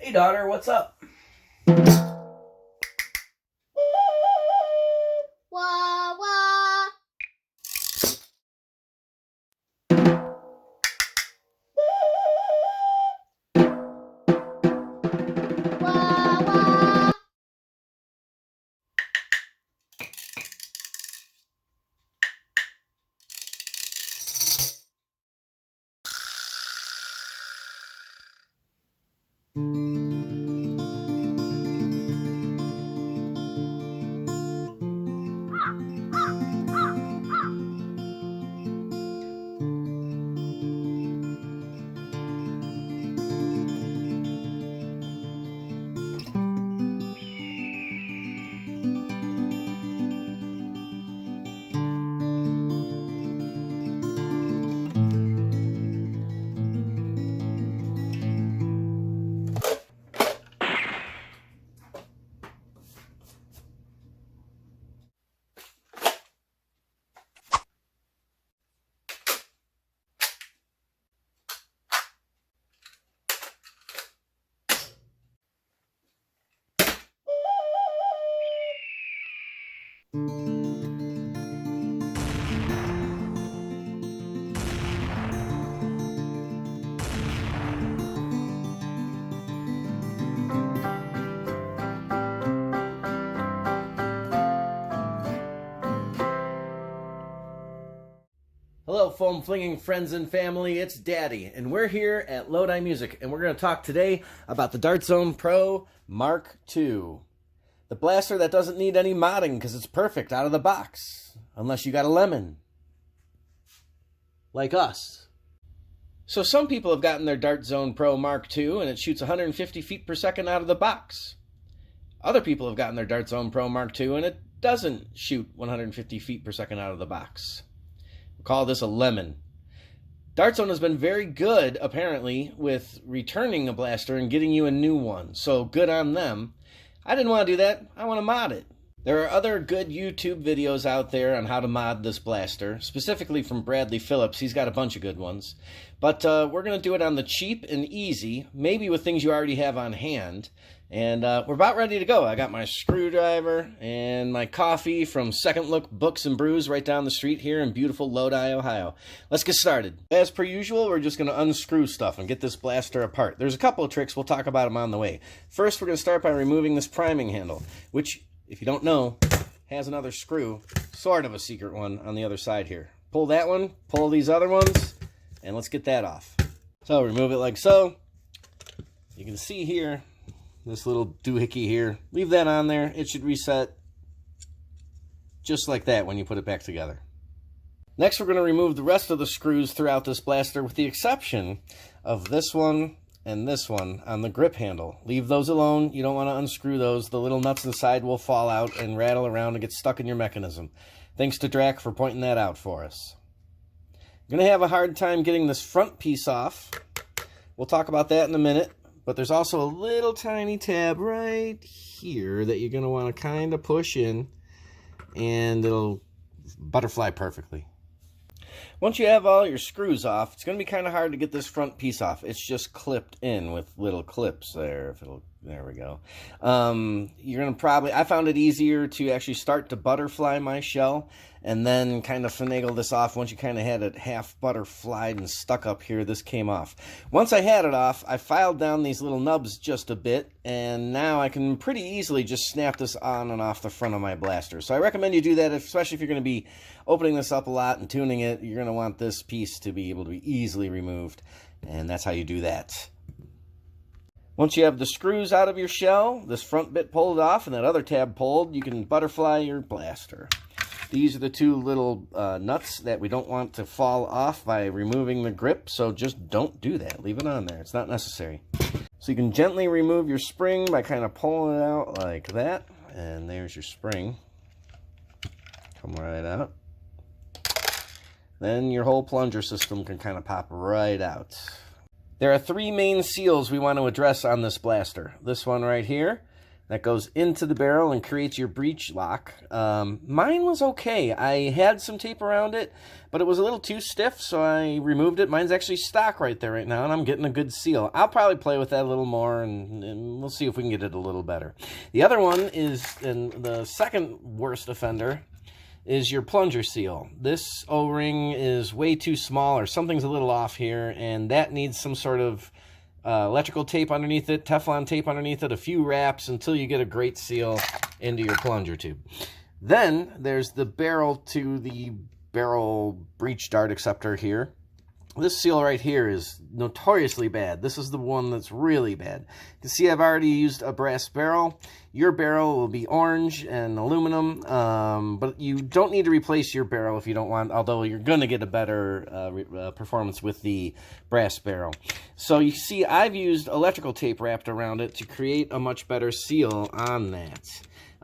Hey daughter, what's up? Wah, wah. Wah, wah. Hello, foam flinging friends and family. It's Daddy, and we're here at Lodi Music, and we're going to talk today about the DZP Pro Mark II. The blaster that doesn't need any modding because it's perfect out of the box, unless you got a lemon. Like us. So some people have gotten their DZP Pro Mark II, and it shoots 150 feet per second out of the box. Other people have gotten their DZP Pro Mark II, and it doesn't shoot 150 feet per second out of the box. Call this a lemon. DZP has been very good, apparently, with returning a blaster and getting you a new one. So good on them. I didn't want to do that. I want to mod it. There are other good YouTube videos out there on how to mod this blaster, specifically from Bradley Phillips. He's got a bunch of good ones. But we're going to do it on the cheap and easy, maybe with things you already have on hand. And we're about ready to go. I got my screwdriver and my coffee from Second Look Books and Brews right down the street here in beautiful Lodi, Ohio. Let's get started. As per usual, we're just going to unscrew stuff and get this blaster apart. There's a couple of tricks. We'll talk about them on the way. First, we're going to start by removing this priming handle, which, if you don't know, has another screw, sort of a secret one, on the other side here. Pull that one, pull these other ones, and let's get that off. So remove it like so. You can see here, this little doohickey here. Leave that on there. It should reset just like that when you put it back together. Next, we're going to remove the rest of the screws throughout this blaster with the exception of this one and this one on the grip handle. Leave those alone. You don't want to unscrew those. The little nuts inside will fall out and rattle around and get stuck in your mechanism. Thanks to Drac for pointing that out for us. I'm going to have a hard time getting this front piece off. We'll talk about that in a minute. But there's also a little tiny tab right here that you're going to want to kind of push in, and it'll butterfly perfectly. Once you have all your screws off, it's going to be kind of hard to get this front piece off. It's just clipped in with little clips there. There we go. You're going to probably, I found it easier to actually start to butterfly my shell and then kind of finagle this off. Once you kind of had it half butterflied and stuck up here, this came off. Once I had it off, I filed down these little nubs just a bit, and now I can pretty easily just snap this on and off the front of my blaster. So I recommend you do that, especially if you're going to be opening this up a lot and tuning it. You're going to want this piece to be able to be easily removed, and that's how you do that. Once you have the screws out of your shell, this front bit pulled off and that other tab pulled, you can butterfly your blaster. These are the two little nuts that we don't want to fall off by removing the grip, so just don't do that. Leave it on there. It's not necessary. So you can gently remove your spring by kind of pulling it out like that, and there's your spring. Come right out. Then your whole plunger system can kind of pop right out. There are three main seals we want to address on this blaster. This one right here, that goes into the barrel and creates your breech lock. Mine was okay. I had some tape around it, but it was a little too stiff, so I removed it. Mine's actually stock right there right now, and I'm getting a good seal. I'll probably play with that a little more, and we'll see if we can get it a little better. The other one is, and the second worst offender, is your plunger seal. This O-ring is way too small, or something's a little off here, and that needs some sort of electrical tape underneath it, Teflon tape underneath it, a few wraps until you get a great seal into your plunger tube. Then there's the barrel to the barrel breech dart acceptor here. This seal right here is notoriously bad. This is the one that's really bad. You can see I've already used a brass barrel. Your barrel will be orange and aluminum, but you don't need to replace your barrel if you don't want, although you're going to get a better performance with the brass barrel. So you see I've used electrical tape wrapped around it to create a much better seal on that.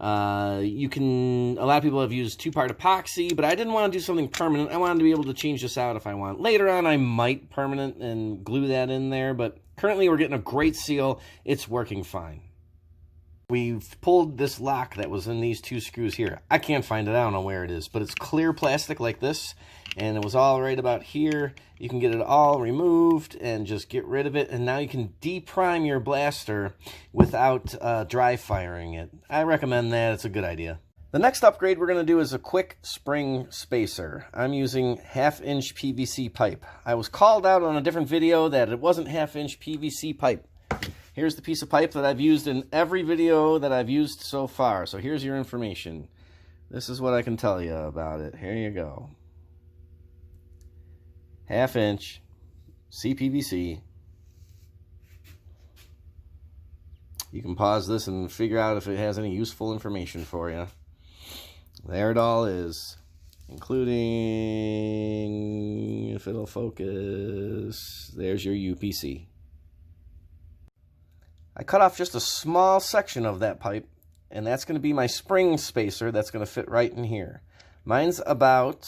A lot of people have used 2-part epoxy, but I didn't want to do something permanent. I wanted to be able to change this out if I want. Later on, I might permanent and glue that in there, but currently we're getting a great seal. It's working fine. We've pulled this lock that was in these 2 screws here. I can't find it. I don't know where it is, but it's clear plastic like this, and it was all right about here. You can get it all removed and just get rid of it, and now you can deprime your blaster without dry firing it. I recommend that. It's a good idea. The next upgrade we're going to do is a quick spring spacer. I'm using 1/2-inch PVC pipe. I was called out on a different video that it wasn't 1/2-inch PVC pipe. Here's the piece of pipe that I've used in every video that I've used so far. So here's your information. This is what I can tell you about it. Here you go. 1/2-inch CPVC. You can pause this and figure out if it has any useful information for you. There it all is, including, if it'll focus, there's your UPC. I cut off just a small section of that pipe, and that's going to be my spring spacer that's going to fit right in here. Mine's about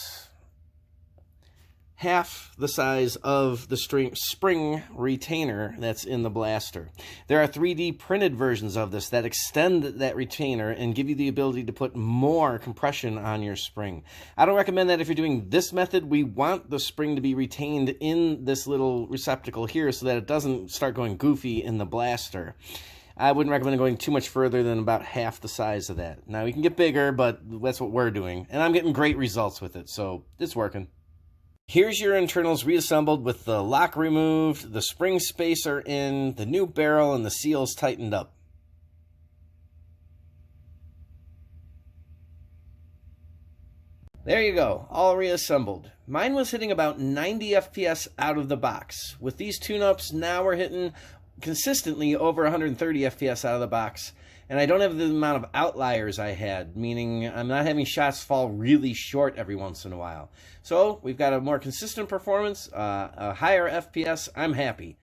half the size of the spring retainer that's in the blaster. There are 3D printed versions of this that extend that retainer and give you the ability to put more compression on your spring. I don't recommend that if you're doing this method. We want the spring to be retained in this little receptacle here so that it doesn't start going goofy in the blaster. I wouldn't recommend going too much further than about half the size of that. Now, we can get bigger, but that's what we're doing. And I'm getting great results with it, so it's working. Here's your internals reassembled with the lock removed, the spring spacer in, the new barrel, and the seals tightened up. There you go, all reassembled. Mine was hitting about 90 FPS out of the box. With these tune-ups, now we're hitting consistently over 130 FPS out of the box. And I don't have the amount of outliers I had, meaning I'm not having shots fall really short every once in a while. So we've got a more consistent performance, a higher FPS. I'm happy.